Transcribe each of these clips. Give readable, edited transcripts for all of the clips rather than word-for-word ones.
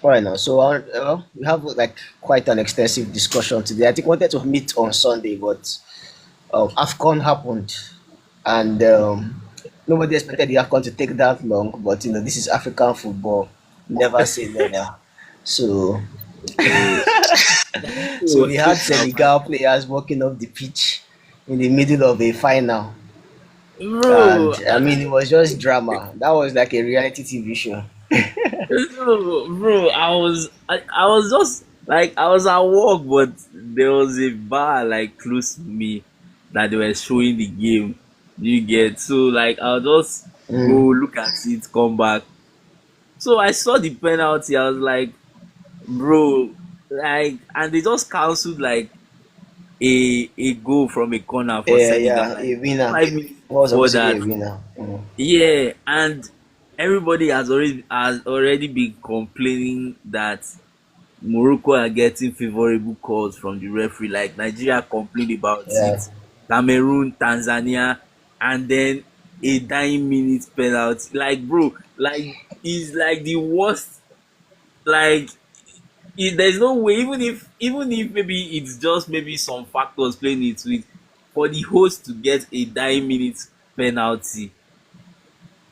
All right now, so we have like quite an extensive discussion today. I think we wanted to meet on Sunday, but Afcon happened, and nobody expected the Afcon to take that long. But this is African football. Never say never. So, Bro, it so we was so had dramatic. Senegal players walking off the pitch in the middle of a final, Bro, and I mean it was just drama. That was like a reality TV show. bro, I was just like I was at work, but there was a bar like close to me that they were showing the game. You get so like I'll just Mm. go look at it, come back. So I saw the penalty. I was like, bro, like, and they just cancelled like a goal from a corner for Yeah, Senegal yeah, like a winner. 5 minutes What was before supposed to be that. a winner. Mm. Yeah, and everybody has already been complaining that Morocco are getting favorable calls from the referee. Like Nigeria complained about Yeah. it, Cameroon, Tanzania, and then a dying minute penalty. Like bro, like it's like the worst. Like there's no way, even if maybe it's just maybe some factors playing into it, for the host to get a dying minute penalty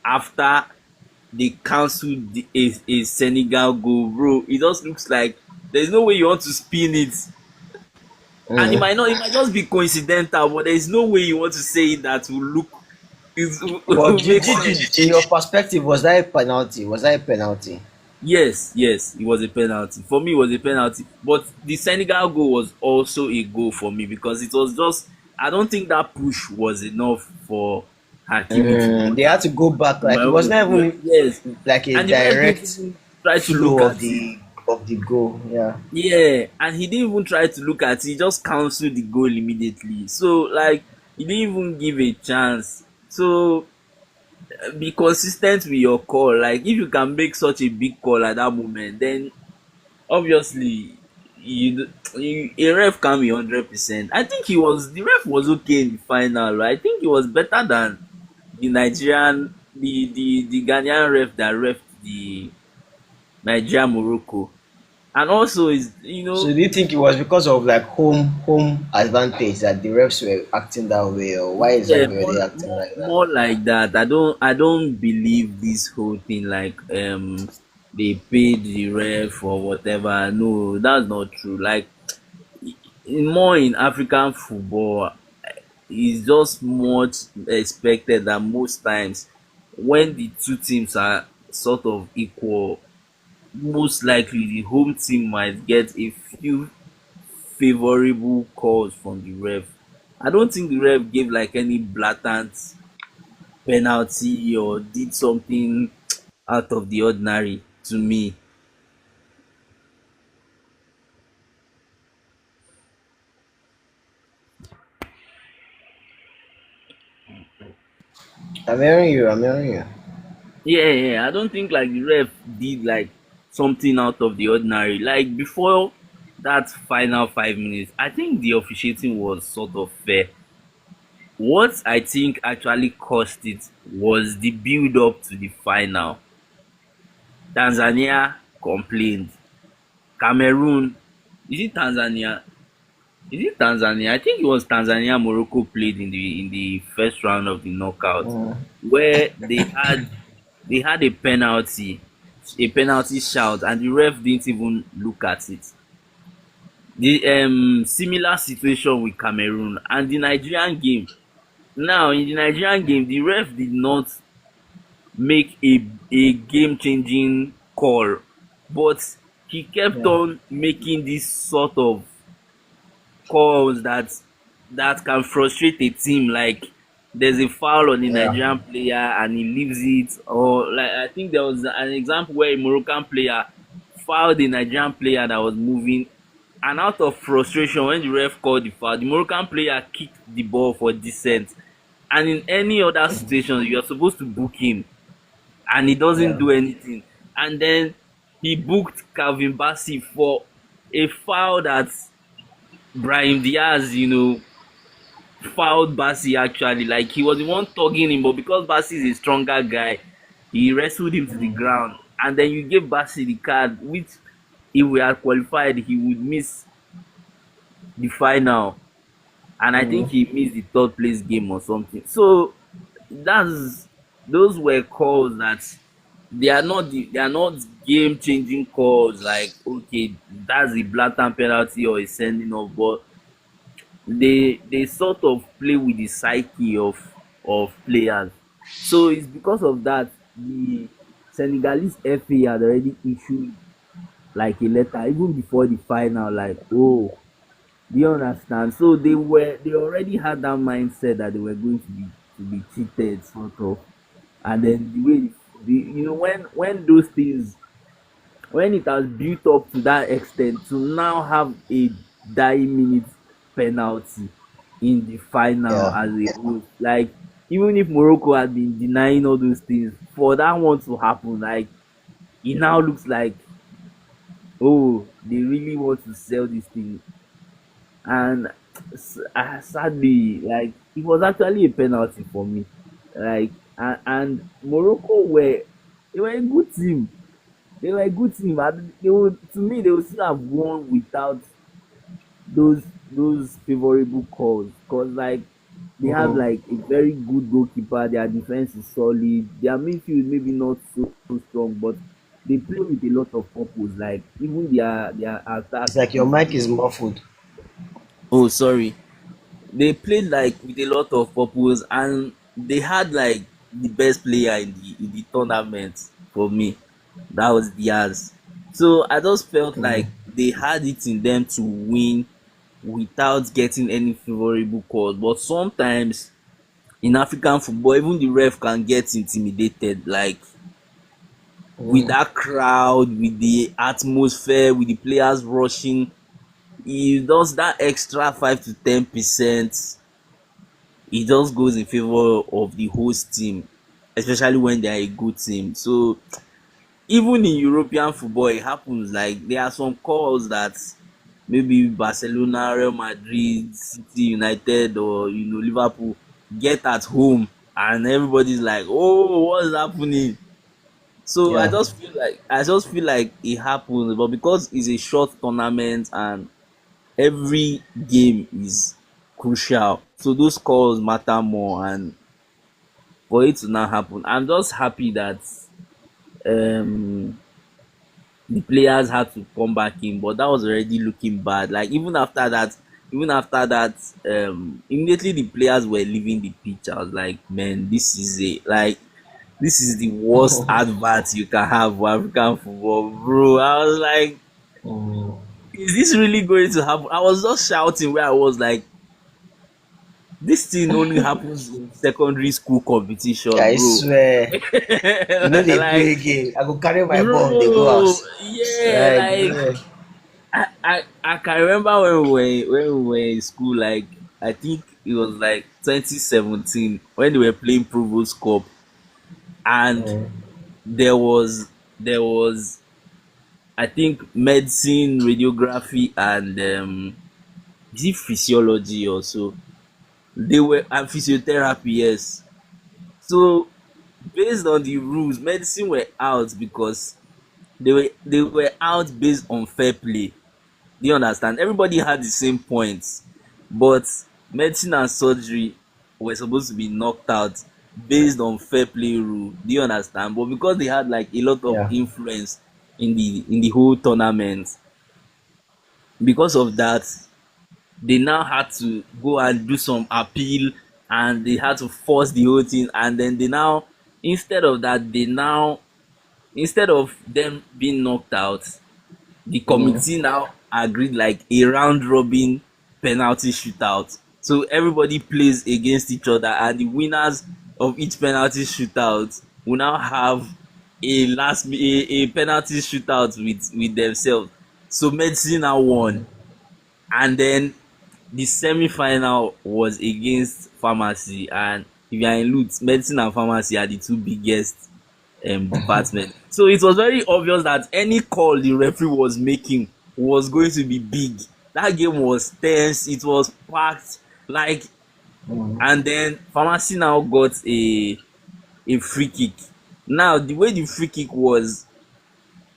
after they cancelled a Senegal goal, bro. It just looks like there's no way you want to spin it, and it Mm. might not, it might just be coincidental, but there's no way you want to say it that will look, it But will make sense. in your perspective, was that a penalty? Was that a penalty? Yes, yes, it was a penalty. For me, it was a penalty. But the Senegal goal was also a goal for me because it was just, I don't think that push was enough for Hakimi to Mm. cut They it. had to go back. In Like my it own was not opinion. even Yes. like a And the ref didn't direct even try to look flow at it. of the goal. Yeah. Yeah, and he didn't even try to look at it. He just cancelled the goal immediately. So, like, he didn't even give a chance. So, be consistent with your call. Like, if you can make such a big call at that moment, then obviously a ref can be 100%. I think the ref was okay in the final. Right? I think he was better than the Ghanaian ref that ref the Nigeria Morocco. And also is So do you think it was because of like home advantage that the refs were acting that way, or why yeah, exactly were they acting more like that? more like that. I don't believe this whole thing like they paid the ref or whatever. No, that's not true. Like more in African football, it's just much expected that most times when the two teams are sort of equal, most likely the home team might get a few favorable calls from the ref. I don't think the ref gave like any blatant penalty or did something out of the ordinary to me. I'm hearing you. I'm hearing you. Yeah, yeah, I don't think like the ref did like something out of the ordinary. Like before that final 5 minutes, I think the officiating was sort of fair. What I think actually caused it was the build up to the final. Tanzania complained. Cameroon, is it Tanzania? Is it Tanzania? I think it was Tanzania Morocco played in the first round of the knockout, Mm. where they had a penalty shout, and the ref didn't even look at it. The similar situation with Cameroon and the Nigerian game. Now in the Nigerian game, the ref did not make a game changing call, but he kept Yeah. on making this sort of calls that can frustrate a team. Like there's a foul on the Yeah. Nigerian player and he leaves it, or like I think there was an example where a Moroccan player fouled the Nigerian player that was moving, and out of frustration when the ref called the foul, the Moroccan player kicked the ball for dissent. And in any other situation, you are supposed to book him, and he doesn't Yeah. do anything. And then he booked Calvin Bassey for a foul that Brahim Diaz, fouled Bassey actually. Like he was the one tugging him, but because Bassey is a stronger guy, he wrestled him to the ground. and then you gave Basi the card, which if we had qualified, he would miss the final, and I think Mm. he missed the third place game or something. So that's those were calls that they are not game changing calls like okay that's a blatant penalty or a sending off, but they sort of play with the psyche of players. So it's because of that the Senegalese FA had already issued like a letter even before the final, like, oh, do you understand? So they already had that mindset that they were going to be cheated sort of. And then the way the you know when those things, when it has built up to that extent to now have a dying minute penalty in the final Yeah. as a host, like even if Morocco had been denying all those things, for that one to happen, like it now looks like, oh, they really want to sell this thing. And sadly, like it was actually a penalty for me. Like and Morocco were, they were a good team. They were a good team. And they would, to me, they would still have won without those favorable calls. Cause like they have Mm. like a very good goalkeeper. Their defense is solid. Their midfield maybe not so strong, but they play with a lot of purpose. Like even their attack It's like your is. mic is muffled. Oh, sorry. They played like with a lot of purpose, and they had like the best player in the tournament for me. That was Diaz. So I just felt Mm. like they had it in them to win without getting any favorable calls. But sometimes in African football, even the ref can get intimidated. Like with Mm. that crowd, with the atmosphere, with the players rushing, he does that extra 5 to 10%. It just goes in favor of the host team, especially when they are a good team. So even in European football, it happens. Like there are some calls that maybe Barcelona, Real Madrid, City, United, or Liverpool get at home, and everybody's like, "Oh, what's happening?" So Yeah. I just feel like it happens, but because it's a short tournament and every game is crucial, so those calls matter more. And for it to now happen, I'm just happy that um the players had to come back in, but that was already looking bad. Like even after that, immediately the players were leaving the pitch. I was like, man, this is the worst advert you can have for African football, bro. I was like, Mm. is this really going to happen? I was just shouting where I was like, this thing only happens in secondary school competition, I bro. swear. You know they play Like, game. I go carry my ball, they go bro, house. yeah, Like, like bro. I can remember when we were in school, like I think it was like 2017 when they were playing Provost Cup, and Mm. there was I think medicine, radiography, and is it physiology also? They were, and physiotherapy, yes. So based on the rules, medicine were out because they were out based on fair play. Do you understand? Everybody had the same points, but medicine and surgery were supposed to be knocked out based on fair play rule. Do you understand? But because they had like a lot of Yeah. influence in the whole tournament, because of that, they now had to go and do some appeal, and they had to force the whole thing. And then they now, instead of that, instead of them being knocked out, the Mm. committee now agreed like a round robin penalty shootout. So everybody plays against each other, and the winners of each penalty shootout will now have a penalty shootout with themselves. So medicine now won, and then the semi-final was against pharmacy. And if you are in Lutz, medicine and pharmacy are the two biggest department. So it was very obvious that any call the referee was making was going to be big. That game was tense, it was packed, like, Mm. and then pharmacy now got a free kick. Now the way the free kick was,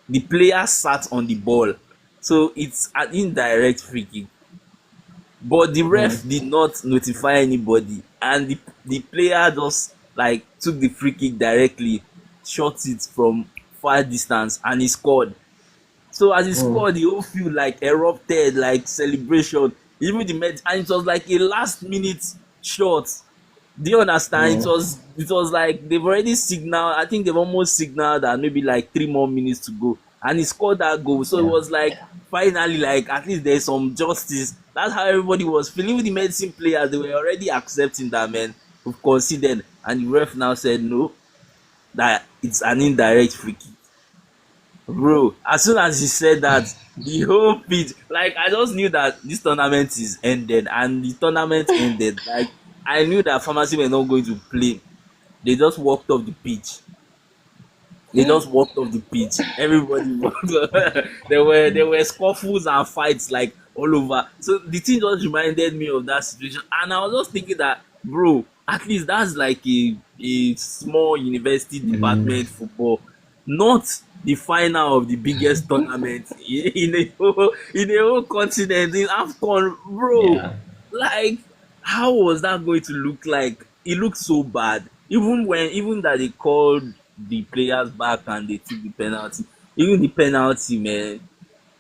the player sat on the ball, so it's an indirect free kick. But the Mm, ref did not notify anybody, and the player just like took the free kick directly, shot it from far distance, and he scored. So as he mm, scored, the whole field like erupted, like celebration. Even the med, and it was like a last minute shot. Do you understand? mm, It was like they've already signaled. I think they've almost signaled that maybe like 3 more minutes to go, and he scored that goal. So it yeah. was like finally, like at least there's some justice. That's how everybody was feeling. With the medicine players, they were already accepting that, man, we've conceded, and the ref now said no, that it's an indirect free kick. Bro, as soon as he said that, the whole pitch, like I just knew that this tournament is ended, and the tournament ended. Like I knew that Pharmacy were not going to play. They just walked off the pitch. They just walked off the pitch. Everybody walked off. There were scuffles and fights like all over. So the thing just reminded me of that situation. And I was just thinking that, bro, at least that's like a small university Mm, department football, not the final of the biggest tournament in a whole continent in Afcon, bro. yeah. Like, how was that going to look like? It looked so bad. Even that they called the players back and they took the penalty. Even the penalty, man.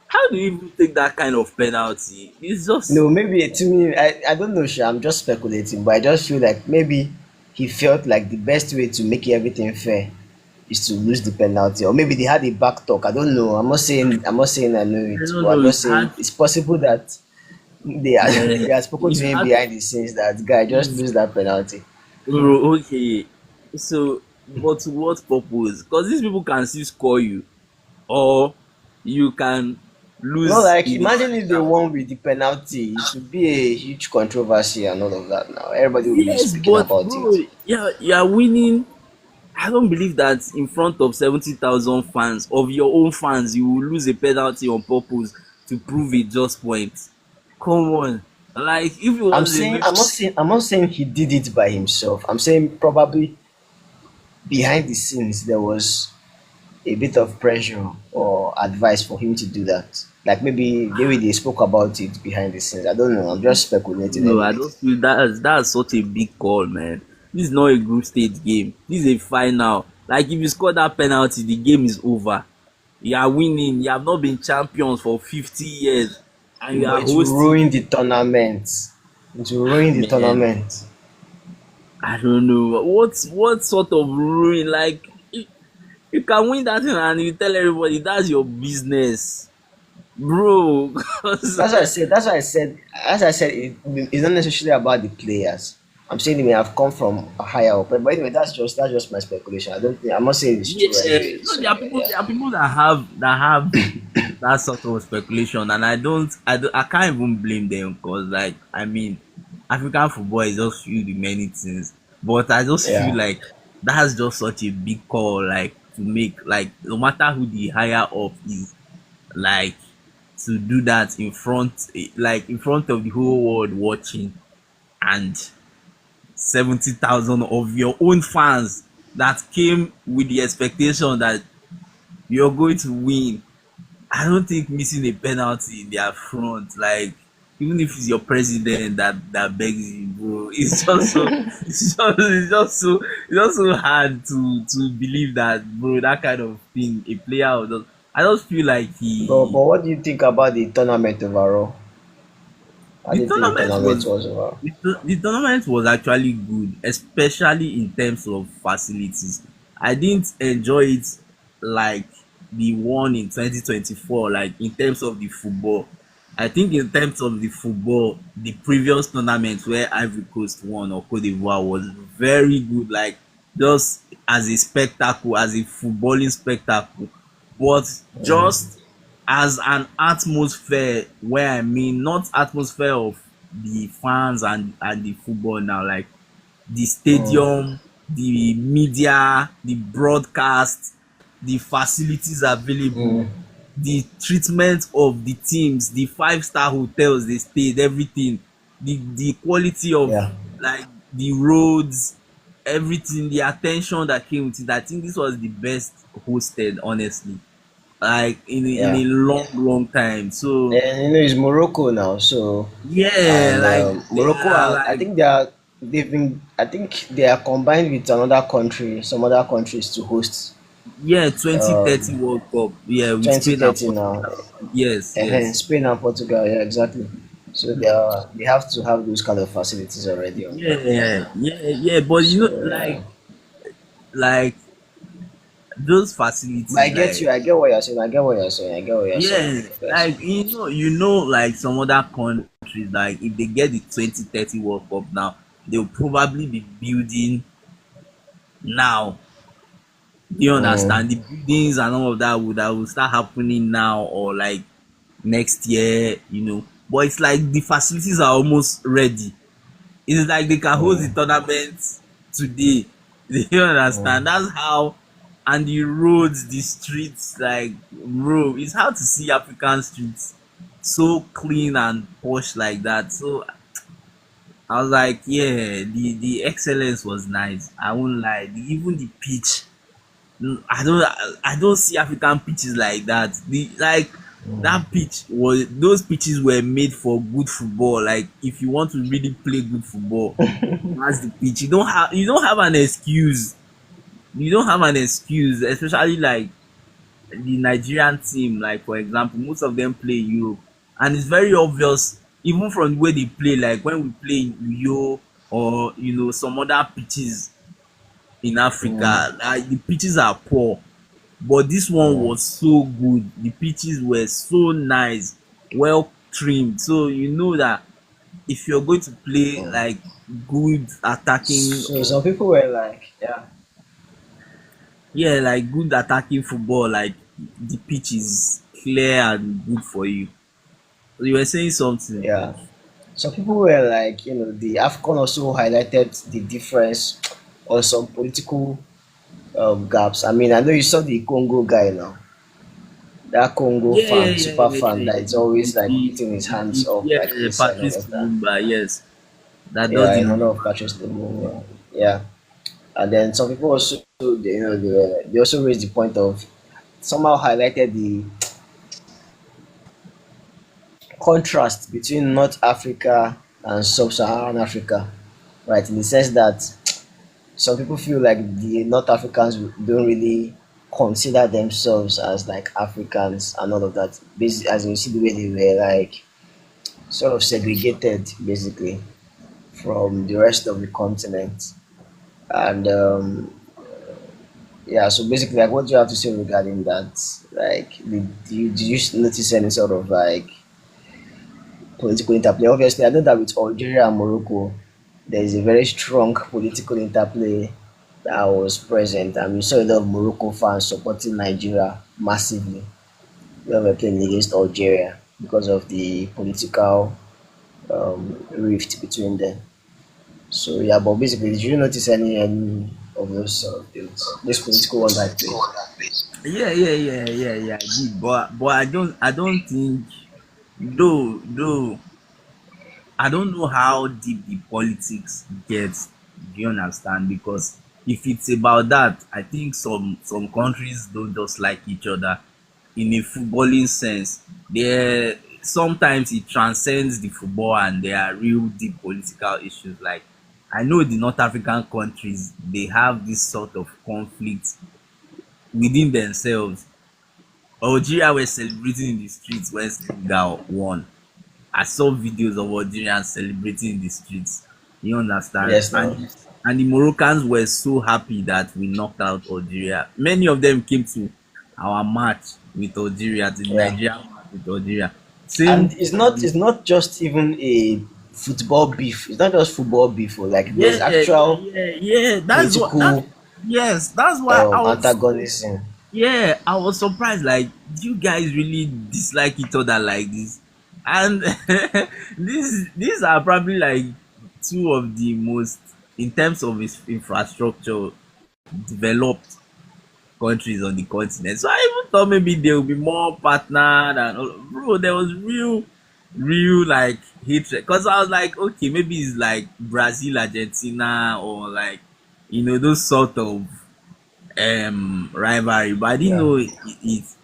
How do you even take that kind of penalty? It's just No, maybe to me, I don't know, sure. I'm just speculating, but I just feel like maybe he felt like the best way to make everything fair is to lose the penalty, or maybe they had a back talk. I don't know. I'm not saying I know I it, don't but I'm know. just saying it's possible that they are Man, they have spoken it to him had behind the scenes that guy just lose that penalty. okay. So, but to what purpose? Because these people can still score you, or you can No, lose like in a imagine if they final. won with the penalty, it would be a huge controversy and all of that. Now everybody will be Yes, speaking but about bro, it. yeah, you are winning. I don't believe that in front of 70,000 fans, of your own fans, you will lose a penalty on purpose to prove a just point. Come on. Like, if it I'm was a saying maybe, I'm not saying he did it by himself. I'm saying probably behind the scenes there was a bit of pressure or advice for him to do that. Like maybe they spoke about it behind the scenes. I don't know. I'm just speculating no, I anyway. don't feel that's such a big call, man. This is not a group stage game. This is a final. Like, if you score that penalty, the game is over. You are winning. You have not been champions for 50 years, and you But are it will hosting. ruin the tournament. It will ruin the Man, tournament. I don't know. What sort of ruin? Like, you can win that thing and you tell everybody that's your business, bro. 'Cause, That's why I said it's not necessarily about the players. I'm saying they may have come from a higher up. But anyway, that's just my speculation. I don't think I'm not saying it's true yeah, anyway. no, So there are people. yeah. There are people that have that sort of speculation, and I can't even blame them because, like, I mean, African football is just filled with many things, but I just feel Yeah. like that's just such a big call, like to make, like no matter who the higher up is, like to do that in front, like in front of the whole world watching, and 70,000 of your own fans that came with the expectation that you're going to win. I don't think missing a penalty in their front, like even if it's your president that begs you, bro, it's just so it's just so hard to believe that, bro, that kind of thing a player will just. I just feel like But what do you think about the tournament overall? How the do you think the tournament tournament was was overall? the tournament was actually good, especially in terms of facilities. I didn't enjoy it like the one in 2024, like in terms of the football. I think in terms of the football, the previous tournament where Ivory Coast won or Cote d'Ivoire was very good, like just as a spectacle, as a footballing spectacle. But just as an atmosphere, where I mean not atmosphere of the fans and the football now, like the Mm, stadium, the media, the broadcast, the facilities available, mm, the treatment of the teams, the five-star hotels they stayed, everything, the quality of, yeah. like, the roads, everything, the attention that came with it. I think this was the best hosted, honestly. like in Yeah. a long time. So And it's Morocco now, so yeah, and like they Morocco are are, I like think they've been, I think they are combined with another country, some other countries to host yeah, 2030 um World Cup. Yeah, with Spain and 2030 now. Portugal. Yes, yes. Spain and Portugal, yeah, exactly. So they have to have those kind of facilities already on ground Yeah, now. yeah. But you know, So yeah. like those But I facilities, get you, I get what you're saying, I get what you're saying. yeah, Yes. like like some other countries, like if they get the 2030 World Cup now, they'll probably be building now. Do you Mm, understand? The buildings and all of that will start happening now or like next year, But it's like the facilities are almost ready. It's like they can host the mm, tournament today. Do you understand? mm, That's how. And the roads, the streets, like bro, it's hard to see African streets so clean and posh like that. So I was like, yeah, the excellence was nice. I won't lie. Even the pitch, I don't see African pitches like that. mm. That pitch was those pitches were made for good football. Like if you want to really play good football, that's the pitch. You don't have an excuse. You don't have an excuse, especially like the Nigerian team, like for example, most of them play in Europe. And it's very obvious, even from the way they play, like when we play in Uyo or some other pitches in Mm, Africa, like the pitches are poor. But this one mm, was so good. The pitches were so nice, well trimmed. So you know that if you're going to play mm. like good attacking So some people were like, yeah, yeah, like good attacking football, like the pitch is clear and good for you. So you were saying something. yeah. Some people were like, the Afcon also highlighted the difference on some political gaps. I mean, I know you saw the Congo guy now, that Congo Yeah, yeah, fan, yeah, super yeah, fan yeah. that is always like The, putting his hands up yeah, like this and all Patrice of that. Lumumba, yes, that does Yeah, the in honor most. of Patrice Lumumba. Yeah, and then some people also, they also raised the point of somehow highlighted the contrast between North Africa and Sub-Saharan Africa, right? In the sense that some people feel like the North Africans don't really consider themselves as like Africans and all of that. Basically, as you see the way they were like sort of segregated basically from the rest of the continent. And yeah, so basically, like, what do you have to say regarding that? Like, did you notice any sort of like political interplay? Obviously, I know that with Algeria and Morocco, there is a very strong political interplay that was present, and we saw a lot of Morocco fans supporting Nigeria massively when we were playing against Algeria because of the political rift between them. So yeah, but basically, did you notice any of those sort of things? This political one that played. Yeah, yeah, yeah, yeah, yeah. I did, but I don't think though I don't know how deep the politics gets. Do you understand? Because if it's about that, I think some countries don't just like each other in a footballing sense. There sometimes it transcends the football and there are real deep political issues. Like I know the North African countries they have this sort of conflict within themselves. Algeria were celebrating in the streets when Senegal won. I saw videos of Algerians celebrating in the streets. You understand? Yes, now. And the Moroccans were so happy that we knocked out Algeria. Many of them came to our match with Algeria, to the Yeah. Nigerian match with Algeria. And Same it's not just even a football beef. It's not just football beef. Like yeah, there's yeah, actual yeah. That's what that political yes, that's why I was antagonism. yeah, I was surprised. Like, do you guys really dislike each other like this? And these are probably like two of the most, in terms of its infrastructure, developed countries on the continent. So I even thought maybe they will be more partnered and bro, there was real like hatred. Cause I was like, okay, maybe it's like Brazil, Argentina, or like those sort of rivalry, but I didn't Yeah. know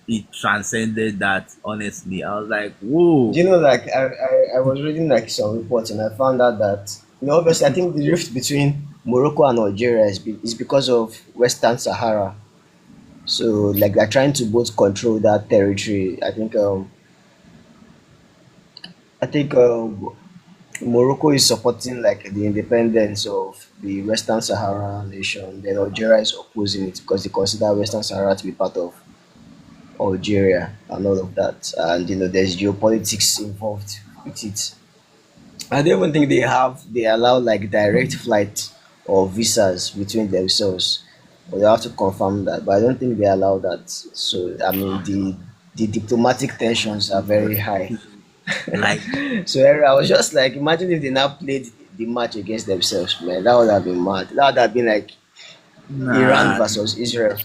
it transcended that. Honestly, I was like, whoa. Do you know, like, I was reading like some reports and I found out that, obviously, I think the rift between Morocco and Algeria is because of Western Sahara. So, like, they're trying to both control that territory. I think Morocco is supporting like the independence of the Western Sahara nation. Then Algeria is opposing it because they consider Western Sahara to be part of Algeria and all of that. And there's geopolitics involved with it. I don't even think they allow like direct flight or visas between themselves. But they have to confirm that. But I don't think they allow that. So I mean the diplomatic tensions are very high. Like, So I was just like, imagine if they now played the match against themselves, man. That would have been mad. That would have been like Iran nah, versus Israel.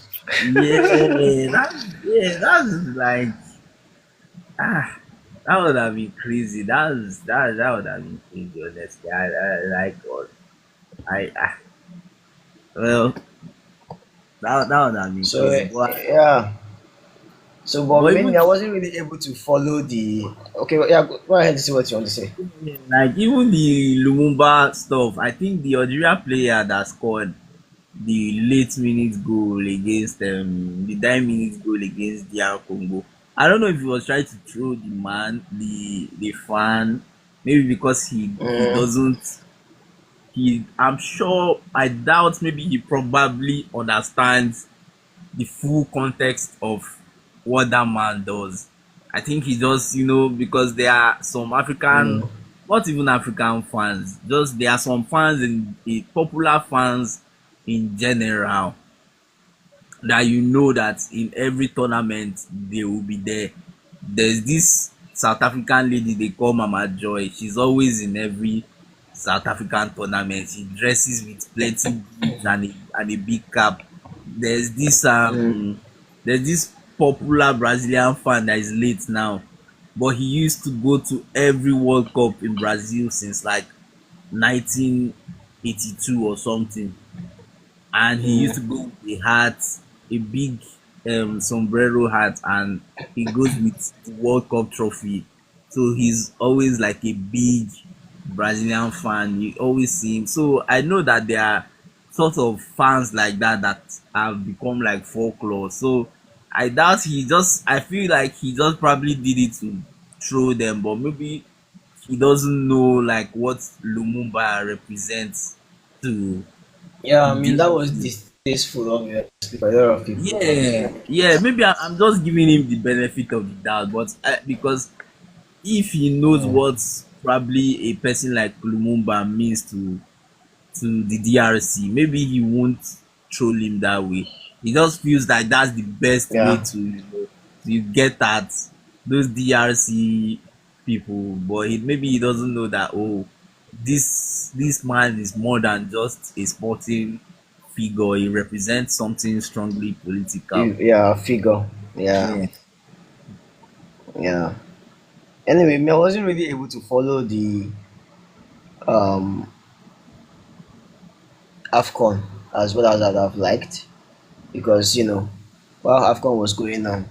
that's like, ah, that would have been crazy. That would have been crazy. Honestly, I like, I well, that would have been So crazy. But yeah. So but but mainly even I wasn't really able to follow the. Okay, well, yeah. Go ahead and see what you want to say. like even the Lumumba stuff, I think the Algeria player that scored the late minute goal against the 9 minute goal against DR Congo. I don't know if he was trying to throw the man, the fan, maybe because he Mm, doesn't I'm sure, I doubt, maybe he probably understands the full context of what that man does. I think he just, because there are some mm, African, not even African fans, just there are some fans popular fans in general, that that in every tournament they will be there. There's this South African lady they call Mama Joy. She's always in every South African tournament. She dresses with plenty beads and a big cap. There's this mm, there's this popular Brazilian fan that is late now, but he used to go to every World Cup in Brazil since like 1982 or something, and he used to mm, go with a hat, a big sombrero hat, and he goes with the World Cup trophy. So he's always like a big Brazilian fan. You always see him. So I know that there are sort of fans like that have become like folklore. So I doubt I feel like he just probably did it to throw them, but maybe he doesn't know like what Lumumba represents to yeah, the I mean that was DRC. distasteful, obviously, for a lot of people. Yeah. Maybe I'm just giving him the benefit of the doubt, but because if he knows Mm, what probably a person like Lumumba means to the DRC, maybe he won't troll him that way. He just feels like that's the best way yeah, to get at those DRC people, but maybe he doesn't know that, oh, this man is more than just a sporting figure. He represents something strongly political. yeah, figure, yeah, Yeah. yeah. Anyway, me, I wasn't really able to follow the um Afcon as well as I'd have liked because while Afcon was going on,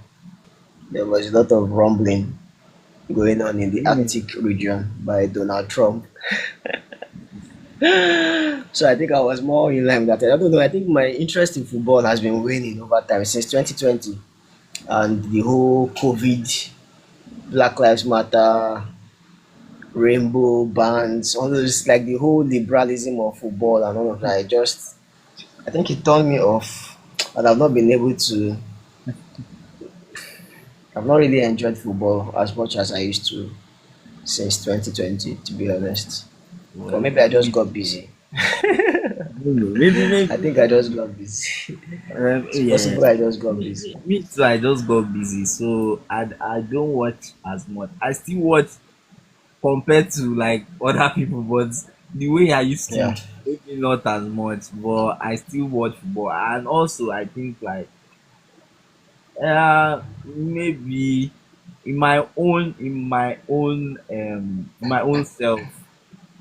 there was a lot of rumbling going on in the Yeah. Arctic region by Donald Trump. So I think I was more in line with that. I don't know. I think my interest in football has been waning over time since 2020 and the whole COVID, Black Lives Matter, rainbow bands, all those like the whole liberalism of football and all of that. I think it turned me off, and I've not been able to. I've not really enjoyed football as much as I used to since 2020, to be honest. Or Well, maybe I just got busy. I don't know. Maybe I think I just got busy. It's yeah. possible I just got Me, busy. me, me too. I just got busy, so I don't watch as much. I still watch compared to like other people, but the way I used Yeah. to, maybe not as much, but I still watch football. And also, I think like maybe in my own self,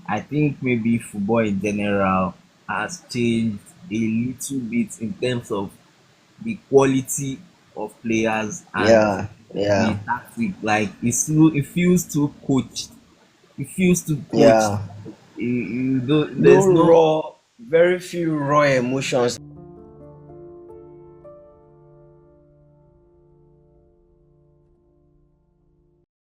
I think maybe football in general has changed a little bit in terms of the quality of players and Yeah, yeah, the tactic. Like it feels too coached. It feels too coached. yeah. You don't, No there's no raw, very few raw emotions